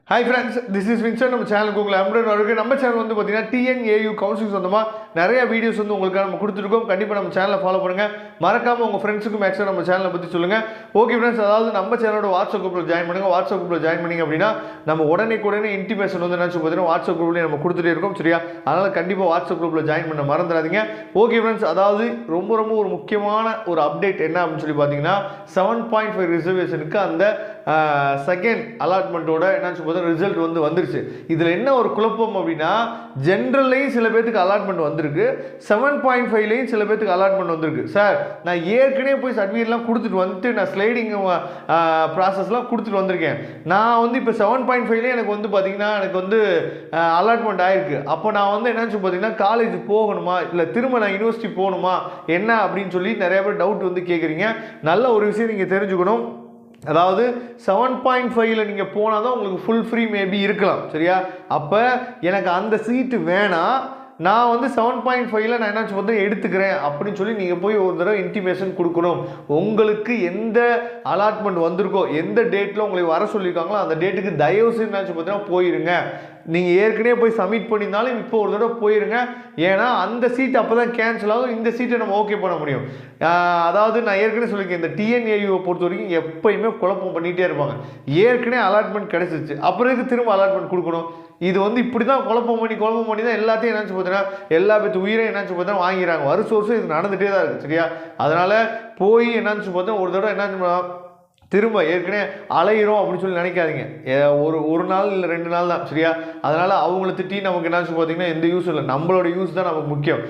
Hi friends, this is Vincent. நம்ம சேனலுக்கு உங்களை அன்புடன் வரவேற்கிறேன். நம்ம சேனல் வந்து பார்த்தீங்கன்னா TNAU கவுன்சிலிங் சொந்தமாக நிறைய வீடியோஸ் வந்து உங்களுக்கு நம்ம கொடுத்துருக்கோம். கண்டிப்பாக நம்ம சேனலை ஃபாலோ பண்ணுங்கள். மறக்காமல் உங்கள் ஃப்ரெண்ட்ஸுக்கும் மேக்ஸிமம் நம்ம சேனலை பற்றி சொல்லுங்கள். ஓகே ஃப்ரெண்ட்ஸ், அதாவது நம்ம சேனலோட வாட்ஸ்அப் குரூப்பில் ஜாயின் பண்ணுங்கள். வாட்ஸ்அப் குரூப்பில் ஜாயின் பண்ணிங்க அப்படின்னா நம்ம உடனே இன்டிமேஷன் வந்து என்ன பார்த்தீங்கன்னா வாட்ஸ்அப் குரூப்லேயே நம்ம கொடுத்துட்டே இருக்கோம். சரியா? அதனால் கண்டிப்பாக வாட்ஸ்அப் குரூப்பில் ஜாயின் பண்ண மறந்துடாதீங்க. ஓகே ஃப்ரெண்ட்ஸ், அதாவது ரொம்ப ஒரு முக்கியமான ஒரு அப்டேட் என்ன அப்படின்னு சொல்லி பார்த்தீங்கன்னா 7.5 ரிசர்வேஷனுக்கு அந்த செகண்ட் அலாட்மெண்ட்டோட என்ன ரிசல்ட் வந்து வந்துருச்சு. இதில் என்ன ஒரு குழப்பம் அப்படின்னா, ஜென்ரல்லையும் சில பேருக்கு அலாட்மெண்ட் வந்திருக்கு, 7.5லையும் சில பேருக்கு அலாட்மெண்ட் வந்திருக்கு. சார், நான் ஏற்கனவே போய் சர்டிஃபிகேட்லாம் கொடுத்துட்டு வந்துட்டு நான் ஸ்லைடிங் ப்ராசஸ்லாம் கொடுத்துட்டு வந்திருக்கேன். நான் வந்து இப்போ 7.5லேயே எனக்கு வந்து பார்த்தீங்கன்னா எனக்கு வந்து அலாட்மெண்ட் ஆயிருக்கு. அப்போ நான் வந்து என்னன்னு பார்த்தீங்கன்னா காலேஜ் போகணுமா இல்லை திரும்ப நான் யூனிவர்சிட்டி போகணுமா என்ன அப்படின்னு சொல்லி நிறைய பேர் டவுட் வந்து கேட்குறீங்க. நல்ல ஒரு விஷயம் நீங்கள் தெரிஞ்சுக்கணும். அதாவது 7.5ல் நீங்கள் போனால் தான் உங்களுக்கு ஃபுல் ஃப்ரீ மேபி இருக்கலாம். சரியா? அப்போ எனக்கு அந்த சீட்டு வேணாம், நான் வந்து 7.5ல் நான் என்ன வந்து எடுத்துக்கிறேன் அப்படின்னு சொல்லி நீங்கள் போய் ஒரு தடவை இன்டிமேஷன் கொடுக்கணும். உங்களுக்கு எந்த அலாட்மெண்ட் வந்திருக்கோ, எந்த டேட்டில் உங்களுக்கு வர சொல்லியிருக்காங்களோ அந்த டேட்டுக்கு தயவு செய்து என்ன பார்த்தீங்கன்னா போயிருங்க. நீங்கள் ஏற்கனவே போய் சப்மிட் பண்ணியிருந்தாலும் இப்போ ஒரு தடவை போயிருங்க. ஏன்னா அந்த சீட் அப்போ தான் கேன்சல் ஆகும். இந்த சீட்டை நம்ம ஓகே பண்ண முடியும். அதாவது நான் ஏற்கனவே சொல்லியிருக்கேன், இந்த டிஎன்ஏயூவை பொறுத்த வரைக்கும் எப்பயுமே குழப்பம் பண்ணிகிட்டே இருப்பாங்க. ஏற்கனவே அலாட்மெண்ட் கிடைச்சிருச்சு, அப்புறம் திரும்ப அலாட்மெண்ட் கொடுக்கணும். இது வந்து இப்படி தான் குழப்பம் பண்ணி தான் எல்லாத்தையும் என்னச்சு பார்த்தீங்கன்னா எல்லா பேர்த்து உயிரை என்னச்சு பார்த்தா வாங்கிறாங்க. வருஷம் இது நடந்துகிட்டே தான் இருக்குது. சரியா? அதனால் போய் என்னச்சு பார்த்தா ஒரு தடவை என்ன திரும்ப ஏற்கனவே அலையிறோம் அப்படின்னு சொல்லி நினைக்காதீங்க. ஒரு நாள் இல்லை 2 நாள் தான். சரியா? அதனால் அவங்கள திட்டி நமக்கு என்னாச்சு பார்த்தீங்கன்னா எந்த யூஸும் இல்லை. நம்மளோட யூஸ் தான் நமக்கு முக்கியம்.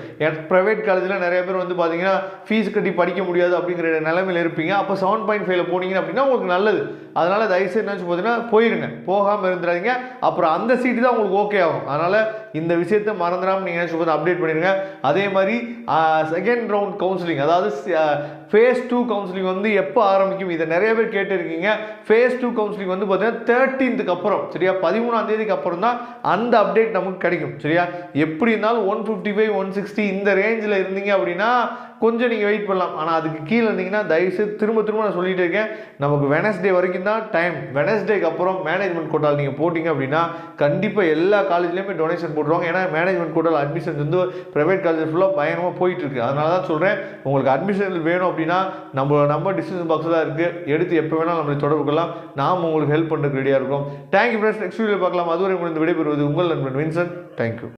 ப்ரைவேட் காலேஜில் நிறைய பேர் வந்து பார்த்தீங்கன்னா ஃபீஸ் கட்டி படிக்க முடியாது அப்படிங்கிற நிலைமையில் இருப்பீங்க. அப்போ 7.5ல் போனீங்க அப்படின்னா உங்களுக்கு நல்லது. அதனால் தயவுசெய்து என்னாச்சு பார்த்தீங்கன்னா போயிருங்க, போகாமல் இருந்துடாதீங்க. அப்புறம் அந்த சீட்டு தான் உங்களுக்கு ஓகே ஆகும். அதனால் இந்த விஷயத்தை மறந்துடாமல் நீங்கள் என்ன சொல்வது அப்டேட் பண்ணிடுங்க. அதே மாதிரி செகண்ட் ரவுண்ட் கவுன்சிலிங், அதாவது ஃபேஸ் 2 கவுன்சிலிங் வந்து எப்போ ஆரம்பிக்கும், இதை நிறைய பேர் கேட்டுருக்கீங்க. ஃபேஸ் 2 கவுன்சிலிங் வந்து பார்த்தீங்கன்னா 13th அப்புறம், சரியா, 13ஆம் தேதிக்கு அப்புறம் தான் அந்த அப்டேட் நமக்கு கிடைக்கும். சரியா? எப்படி இருந்தாலும் 155 160 இந்த ரேஞ்சில் இருந்தீங்க அப்படின்னா கொஞ்சம் நீங்கள் வெயிட் பண்ணலாம். ஆனால் அதுக்கு கீழே இருந்தீங்கன்னா தயவுசெய்து திரும்ப நான் சொல்லிட்டு இருக்கேன், நமக்கு வெனஸ்டே வரைக்கும் தான் டைம். வெனஸ்டேக்கு அப்புறம் மேனேஜ்மெண்ட் கோட்டால் நீங்கள் போட்டிங்க அப்படின்னா கண்டிப்பாக எல்லா காலேஜ்லேயுமே டொனேஷன் போட்டுருவாங்க. ஏன்னா மேனேஜ்மெண்ட் கோட்டால் அட்மிஷன் வந்து ப்ரைவேட் காலேஜ் ஃபுல்லாக பயங்கரமாக போயிட்டுருக்கு. அதனால தான் சொல்கிறேன், உங்களுக்கு அட்மிஷன் வேணும் அப்படின்னா நம்ம டிஸ்கிரிப்ஷன் பாக்ஸ் தான் இருக்குது, எடுத்து எப்போ வேணாலும் நம்மளை தொடர்பு கொள்ளலாம். நாம் உங்களுக்கு ஹெல்ப் பண்ணுறதுக்கு ரெடியாக இருக்கும். தேங்க்யூ ஃப்ரெண்ட்ஸ், நெக்ஸ்ட் வீடியோவில் பார்க்கலாம். அதுவரை இந்த விடைபெறுவது உங்கள் நண்பன் வின்சென்ட். தேங்க்யூ.